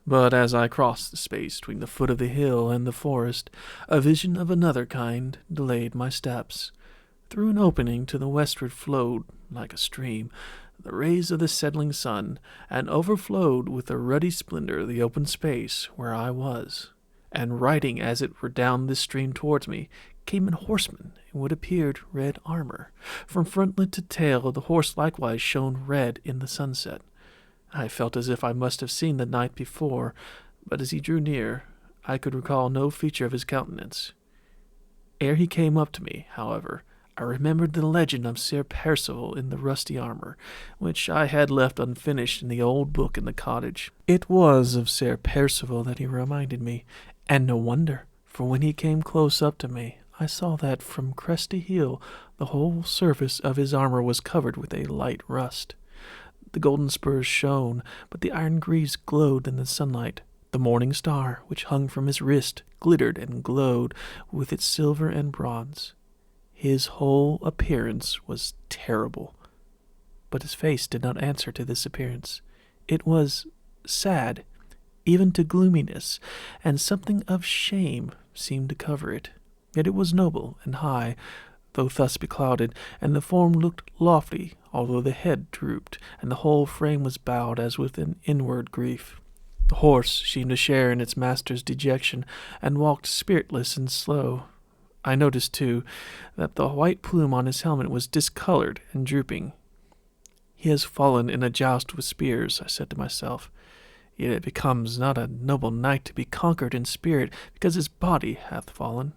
But as I crossed the space between the foot of the hill and the forest, a vision of another kind delayed my steps. Through an opening to the westward flowed, like a stream, the rays of the setting sun, and overflowed with a ruddy splendor the open space where I was. And riding as it were down this stream towards me, came a horseman in what appeared red armor. From frontlet to tail the horse likewise shone red in the sunset. I felt as if I must have seen the knight before, but as he drew near, I could recall no feature of his countenance. Ere he came up to me, however, I remembered the legend of Sir Percival in the rusty armor, which I had left unfinished in the old book in the cottage. It was of Sir Percival that he reminded me, and no wonder, for when he came close up to me, I saw that from crest to heel the whole surface of his armor was covered with a light rust. The golden spurs shone, but the iron greaves glowed in the sunlight. The morning star, which hung from his wrist, glittered and glowed with its silver and bronze. His whole appearance was terrible, but his face did not answer to this appearance. It was sad, even to gloominess, and something of shame seemed to cover it. Yet it was noble and high, though thus beclouded, and the form looked lofty, although the head drooped, and the whole frame was bowed as with an inward grief. The horse seemed to share in its master's dejection, and walked spiritless and slow. I noticed, too, that the white plume on his helmet was discolored and drooping. He has fallen in a joust with spears, I said to myself. Yet it becomes not a noble knight to be conquered in spirit, because his body hath fallen.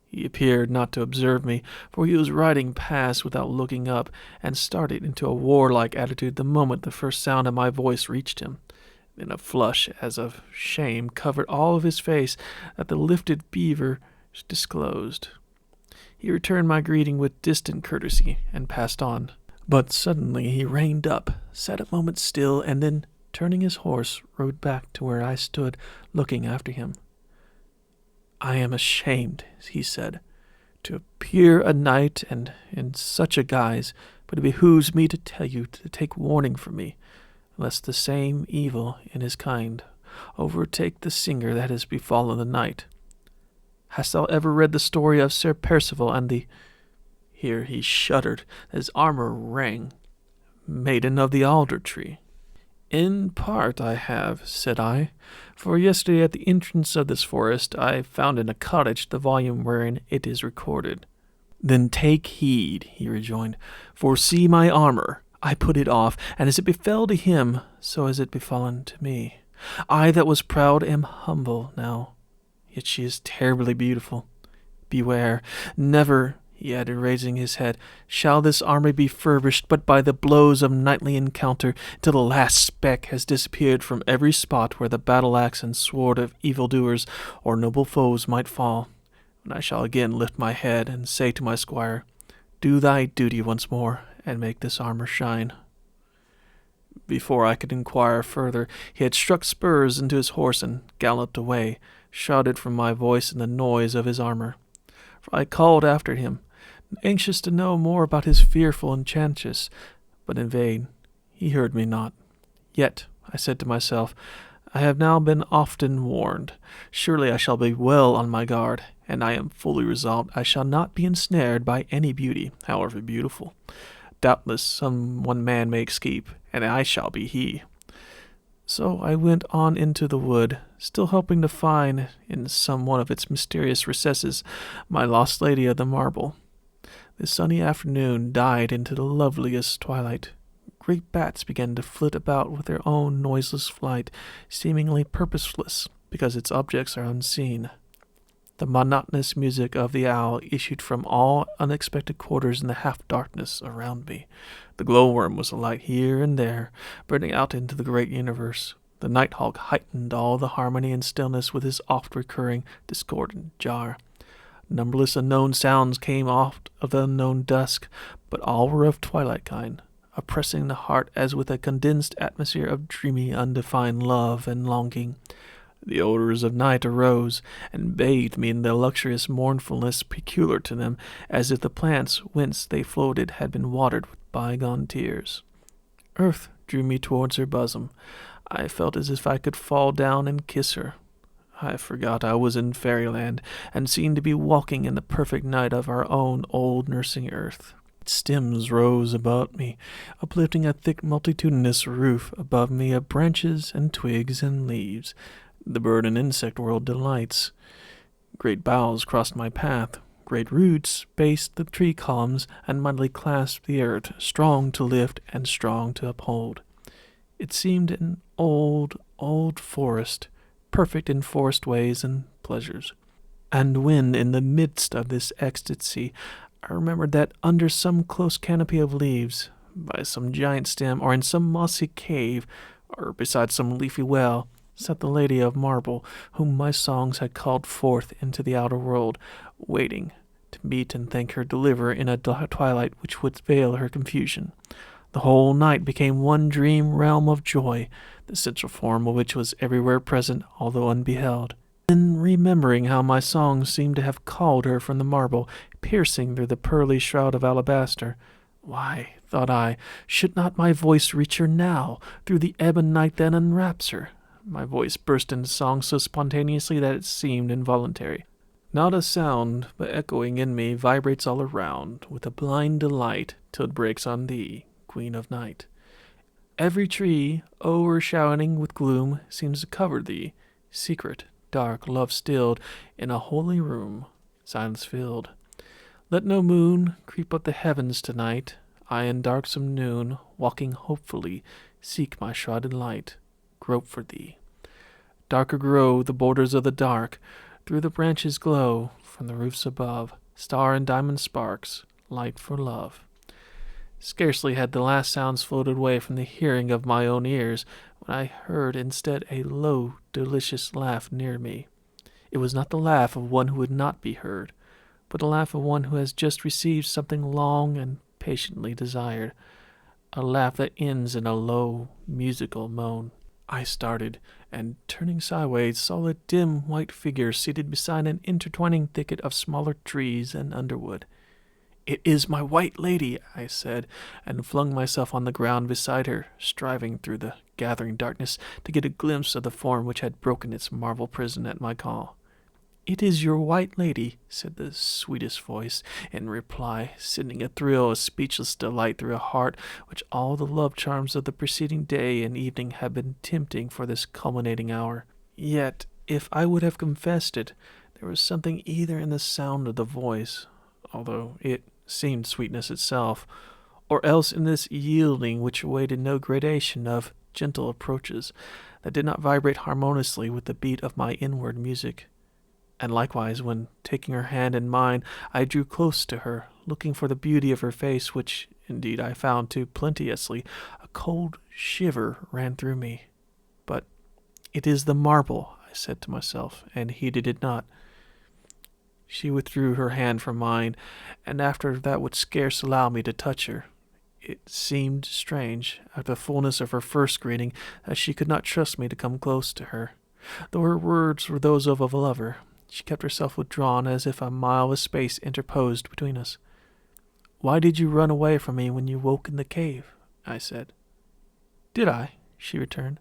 He appeared not to observe me, for he was riding past without looking up, and started into a warlike attitude the moment the first sound of my voice reached him. Then a flush as of shame covered all of his face that the lifted beaver disclosed. He returned my greeting with distant courtesy, and passed on. But suddenly he reined up, sat a moment still, and then, turning his horse, rode back to where I stood, looking after him. "I am ashamed," he said, "to appear a knight and in such a guise, but it behooves me to tell you to take warning from me, lest the same evil in his kind overtake the singer that has befallen the knight. Hast thou ever read the story of Sir Percival and the—" Here he shuddered, his armor rang. "Maiden of the alder tree." "In part I have," said I, "for yesterday at the entrance of this forest I found in a cottage the volume wherein it is recorded." "Then take heed," he rejoined, "for see my armor. I put it off, and as it befell to him, so has it befallen to me. I that was proud am humble now, yet she is terribly beautiful. Beware, never," he added, raising his head, "shall this armor be furbished but by the blows of knightly encounter, till the last speck has disappeared from every spot where the battle-axe and sword of evildoers or noble foes might fall, when I shall again lift my head and say to my squire, 'Do thy duty once more, and make this armor shine.'" Before I could inquire further, he had struck spurs into his horse and galloped away, shouted from my voice and the noise of his armor. For I called after him, anxious to know more about his fearful enchantress, but in vain. He heard me not. Yet, I said to myself, I have now been often warned. Surely I shall be well on my guard, and I am fully resolved I shall not be ensnared by any beauty, however beautiful. Doubtless some one man may escape, and I shall be he. So I went on into the wood, still hoping to find, in some one of its mysterious recesses, my lost lady of the marble. The sunny afternoon died into the loveliest twilight. Great bats began to flit about with their own noiseless flight, seemingly purposeless, because its objects are unseen. The monotonous music of the owl issued from all unexpected quarters in the half-darkness around me. The glowworm was alight here and there, burning out into the great universe. The nighthawk heightened all the harmony and stillness with his oft-recurring, discordant jar. Numberless unknown sounds came oft of the unknown dusk, but all were of twilight kind, oppressing the heart as with a condensed atmosphere of dreamy, undefined love and longing. The odors of night arose and bathed me in the luxurious mournfulness peculiar to them, as if the plants whence they floated had been watered with bygone tears. Earth drew me towards her bosom. I felt as if I could fall down and kiss her. I forgot I was in fairyland, and seemed to be walking in the perfect night of our own old nursing earth. Stems rose about me, uplifting a thick multitudinous roof above me of branches and twigs and leaves. The bird and insect world delights. Great boughs crossed my path. Great roots based the tree columns and mightily clasped the earth, strong to lift and strong to uphold. It seemed an old, old forest, perfect in forest ways and pleasures. And when, in the midst of this ecstasy, I remembered that under some close canopy of leaves, by some giant stem, or in some mossy cave, or beside some leafy well, sat the lady of marble, whom my songs had called forth into the outer world, waiting to meet and thank her deliverer in a twilight which would veil her confusion. The whole night became one dream realm of joy, the central form of which was everywhere present, although unbeheld. Then, remembering how my songs seemed to have called her from the marble, piercing through the pearly shroud of alabaster, why, thought I, should not my voice reach her now, through the ebon night that enwraps her? My voice burst into song so spontaneously that it seemed involuntary. Not a sound, but echoing in me, vibrates all around, with a blind delight, till it breaks on thee, Queen of Night. Every tree, o'ershadowing with gloom, seems to cover thee, secret, dark, love-stilled, in a holy room, silence-filled. Let no moon creep up the heavens tonight. I in darksome noon, walking hopefully, seek my shrouded light, grope for thee. Darker grow the borders of the dark, through the branches glow, from the roofs above, star and diamond sparks, light for love. Scarcely had the last sounds floated away from the hearing of my own ears, when I heard instead a low, delicious laugh near me. It was not the laugh of one who would not be heard, but the laugh of one who has just received something long and patiently desired, a laugh that ends in a low, musical moan. I started, and turning sideways, saw a dim white figure seated beside an intertwining thicket of smaller trees and underwood. "It is my white lady," I said, and flung myself on the ground beside her, striving through the gathering darkness to get a glimpse of the form which had broken its marble prison at my call. "It is your white lady," said the sweetest voice in reply, sending a thrill of speechless delight through a heart which all the love charms of the preceding day and evening had been tempting for this culminating hour. Yet, if I would have confessed it, there was something either in the sound of the voice, although it seemed sweetness itself, or else in this yielding which awaited no gradation of gentle approaches, that did not vibrate harmoniously with the beat of my inward music. And likewise, when, taking her hand in mine, I drew close to her, looking for the beauty of her face, which, indeed, I found too plenteously, a cold shiver ran through me. But it is the marble, I said to myself, and heeded it not. She withdrew her hand from mine, and after that would scarce allow me to touch her. It seemed strange, after the fullness of her first greeting, that she could not trust me to come close to her. Though her words were those of a lover, she kept herself withdrawn as if a mile of space interposed between us. "Why did you run away from me when you woke in the cave?" I said. "Did I?" she returned.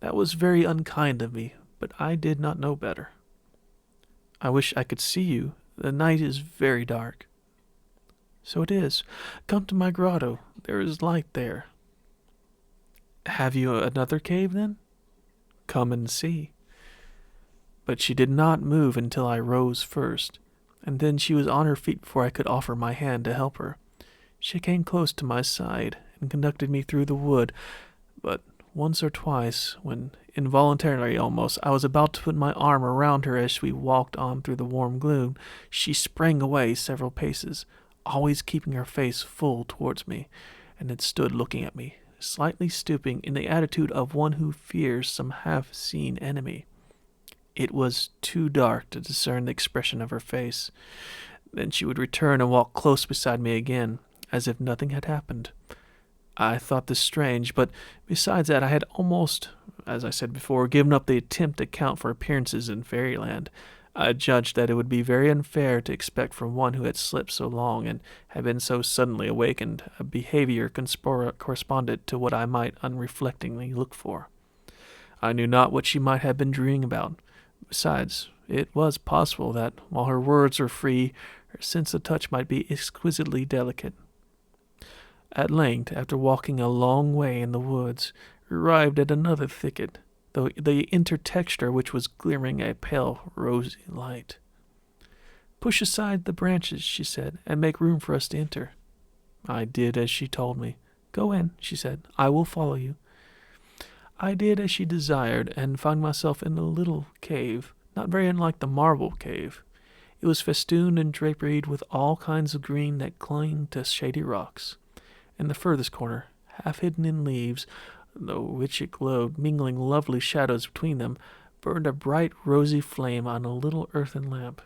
"That was very unkind of me, but I did not know better." "I wish I could see you. The night is very dark." "So it is. Come to my grotto. There is light there." "Have you another cave, then?" "Come and see." But she did not move until I rose first, and then she was on her feet before I could offer my hand to help her. She came close to my side and conducted me through the wood, but once or twice, when, involuntarily almost, I was about to put my arm around her as we walked on through the warm gloom, she sprang away several paces, always keeping her face full towards me, and then stood looking at me, slightly stooping in the attitude of one who fears some half-seen enemy. It was too dark to discern the expression of her face. Then she would return and walk close beside me again, as if nothing had happened. I thought this strange, but besides that I had almost, as I said before, given up the attempt to count for appearances in fairyland. I judged that it would be very unfair to expect from one who had slept so long and had been so suddenly awakened a behavior correspondent to what I might unreflectingly look for. I knew not what she might have been dreaming about. Besides, it was possible that, while her words were free, her sense of touch might be exquisitely delicate. At length, after walking a long way in the woods, we arrived at another thicket, though the intertexture which was glimmering a pale rosy light. "Push aside the branches," she said, "and make room for us to enter." I did as she told me. "Go in," she said. "I will follow you." I did as she desired, and found myself in a little cave, not very unlike the marble cave. It was festooned and draperied with all kinds of green that clung to shady rocks. In the furthest corner, half hidden in leaves, though which it glowed, mingling lovely shadows between them, burned a bright rosy flame on a little earthen lamp.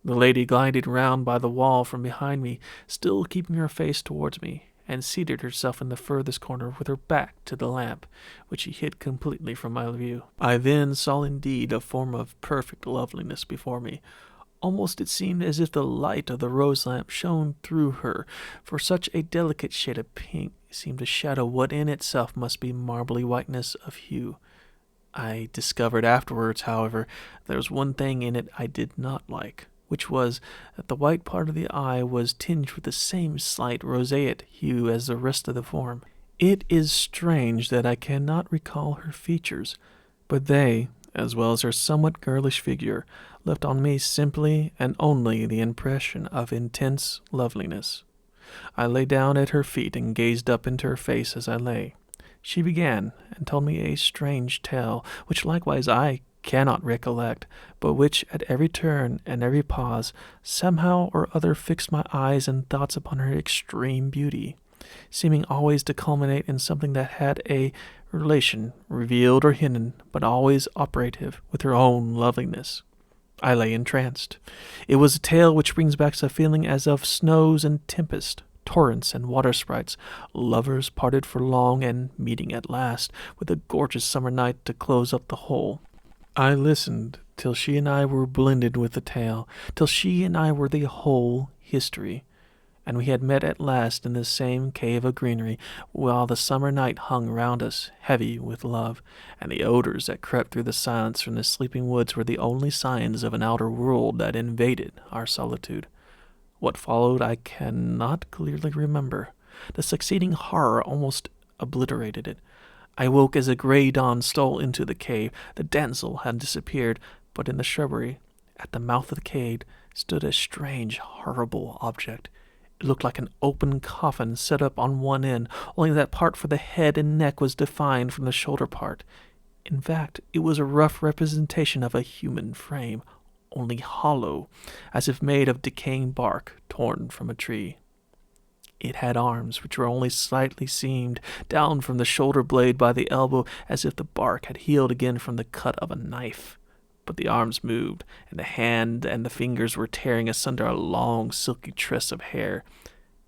The lady glided round by the wall from behind me, still keeping her face towards me, and seated herself in the furthest corner with her back to the lamp, which she hid completely from my view. I then saw indeed a form of perfect loveliness before me. Almost it seemed as if the light of the rose lamp shone through her, for such a delicate shade of pink seemed to shadow what in itself must be marbly whiteness of hue. I discovered afterwards, however, there was one thing in it I did not like, which was that the white part of the eye was tinged with the same slight roseate hue as the rest of the form. It is strange that I cannot recall her features, but they, as well as her somewhat girlish figure, left on me simply and only the impression of intense loveliness. I lay down at her feet and gazed up into her face as I lay. She began and told me a strange tale, which likewise I cannot recollect, but which at every turn and every pause somehow or other fixed my eyes and thoughts upon her extreme beauty, seeming always to culminate in something that had a relation, revealed or hidden, but always operative, with her own loveliness. I lay entranced. It was a tale which brings back a feeling as of snows and tempest, torrents and water sprites, lovers parted for long and meeting at last, with a gorgeous summer night to close up the whole. I listened till she and I were blended with the tale, till she and I were the whole history, and we had met at last in the same cave of greenery, while the summer night hung round us, heavy with love, and the odors that crept through the silence from the sleeping woods were the only signs of an outer world that invaded our solitude. What followed I cannot clearly remember. The succeeding horror almost obliterated it. I woke as a grey dawn stole into the cave. The damsel had disappeared, but in the shrubbery, at the mouth of the cave, stood a strange, horrible object. It looked like an open coffin set up on one end, only that part for the head and neck was defined from the shoulder part. In fact, it was a rough representation of a human frame, only hollow, as if made of decaying bark torn from a tree. It had arms which were only slightly seamed down from the shoulder blade by the elbow, as if the bark had healed again from the cut of a knife. But the arms moved, and the hand and the fingers were tearing asunder a long silky tress of hair.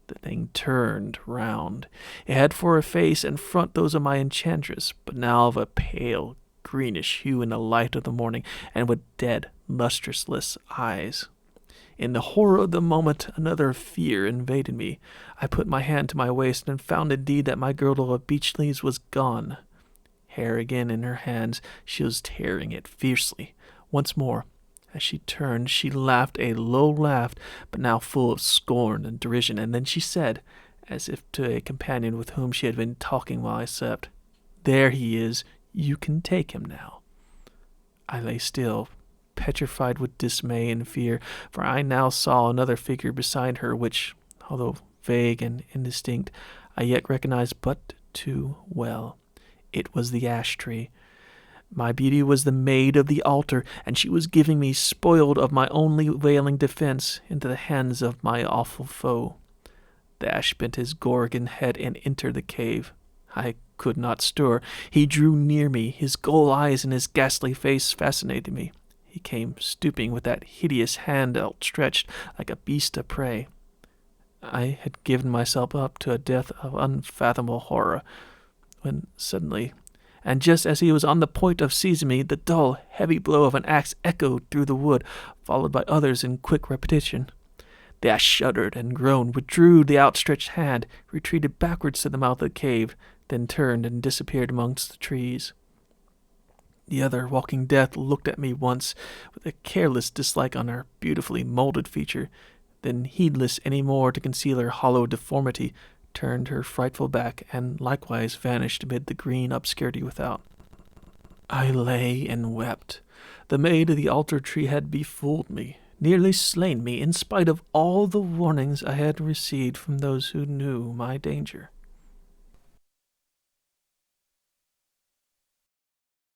The thing turned round. It had for a face and front those of my enchantress, but now of a pale greenish hue in the light of the morning, and with dead, lustreless eyes. In the horror of the moment, another fear invaded me. I put my hand to my waist, and found indeed that my girdle of beech leaves was gone. Hair again in her hands, she was tearing it fiercely. Once more, as she turned, she laughed a low laugh, but now full of scorn and derision, and then she said, as if to a companion with whom she had been talking while I slept, "There he is. You can take him now." I lay still, petrified with dismay and fear, for I now saw another figure beside her, which, although vague and indistinct, I yet recognized but too well. It was the ash tree. My beauty was the maid of the altar, and she was giving me, spoiled of my only availing defense, into the hands of my awful foe. The ash bent his Gorgon head and entered the cave. I could not stir. He drew near me. His ghoul eyes and his ghastly face fascinated me. He came stooping with that hideous hand outstretched like a beast of prey. I had given myself up to a death of unfathomable horror, when suddenly, and just as he was on the point of seizing me, the dull, heavy blow of an axe echoed through the wood, followed by others in quick repetition. The ash shuddered and groaned, withdrew the outstretched hand, retreated backwards to the mouth of the cave, then turned and disappeared amongst the trees. The other walking death looked at me once with a careless dislike on her beautifully molded feature, then, heedless any more to conceal her hollow deformity, turned her frightful back and likewise vanished amid the green obscurity without. I lay and wept. The maid of the altar tree had befooled me, nearly slain me, in spite of all the warnings I had received from those who knew my danger.